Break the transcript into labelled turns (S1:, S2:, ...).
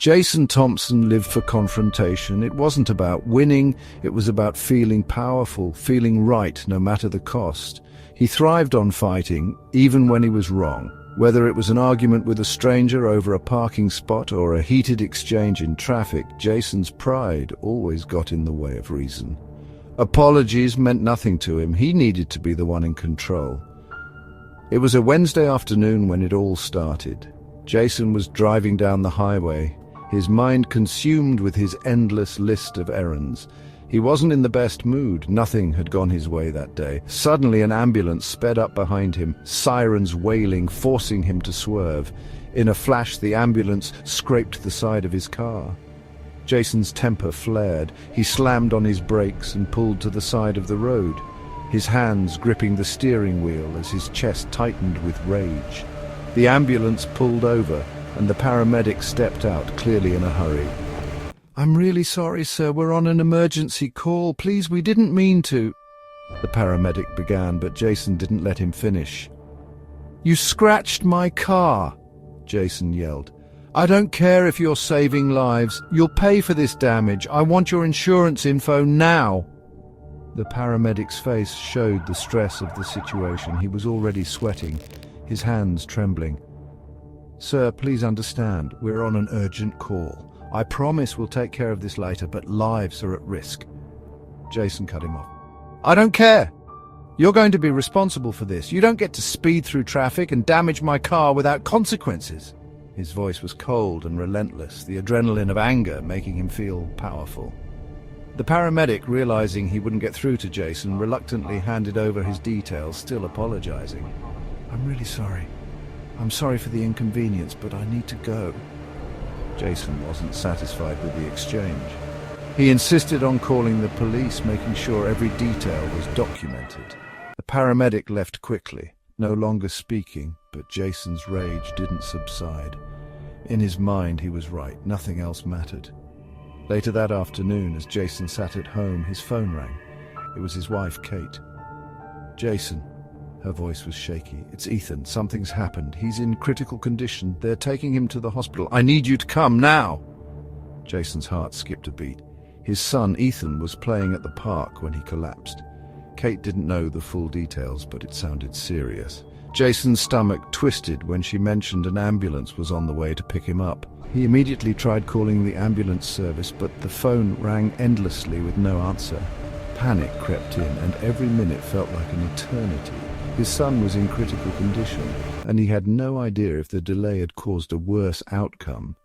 S1: Jason Thompson lived for confrontation. It wasn't about winning, it was about feeling powerful, feeling right no matter the cost. He thrived on fighting, even when he was wrong. Whether it was an argument with a stranger over a parking spot or a heated exchange in traffic, Jason's pride always got in the way of reason. Apologies meant nothing to him. He needed to be the one in control. It was a Wednesday afternoon when it all started. Jason was driving down the highway, his mind consumed with his endless list of errands. He wasn't in the best mood. Nothing had gone his way that day. Suddenly an ambulance sped up behind him, sirens wailing, forcing him to swerve. In a flash, the ambulance scraped the side of his car. Jason's temper flared. He slammed on his brakes and pulled to the side of the road, his hands gripping the steering wheel as his chest tightened with rage. The ambulance pulled over, and the paramedic stepped out, clearly in a hurry. "I'm really sorry, sir. We're on an emergency call. Please, we didn't mean to," the paramedic began, but Jason didn't let him finish. "You scratched my car," Jason yelled. "I don't care if you're saving lives. You'll pay for this damage. I want your insurance info now." The paramedic's face showed the stress of the situation. He was already sweating, his hands trembling. "Sir, please understand, we're on an urgent call. I promise we'll take care of this later, but lives are at risk." Jason cut him off. "I don't care. You're going to be responsible for this. You don't get to speed through traffic and damage my car without consequences." His voice was cold and relentless, the adrenaline of anger making him feel powerful. The paramedic, realizing he wouldn't get through to Jason, reluctantly handed over his details, still apologizing. "I'm really sorry. I'm sorry for the inconvenience, but I need to go." Jason wasn't satisfied with the exchange. He insisted on calling the police, making sure every detail was documented. The paramedic left quickly, no longer speaking, but Jason's rage didn't subside. In his mind, he was right. Nothing else mattered. Later that afternoon, as Jason sat at home, his phone rang. It was his wife, Kate. "Jason." Her voice was shaky. "It's Ethan. Something's happened. He's in critical condition. They're taking him to the hospital. I need you to come now." Jason's heart skipped a beat. His son, Ethan, was playing at the park when he collapsed. Kate didn't know the full details, but it sounded serious. Jason's stomach twisted when she mentioned an ambulance was on the way to pick him up. He immediately tried calling the ambulance service, but the phone rang endlessly with no answer. Panic crept in, and every minute felt like an eternity. His son was in critical condition, and he had no idea if the delay had caused a worse outcome.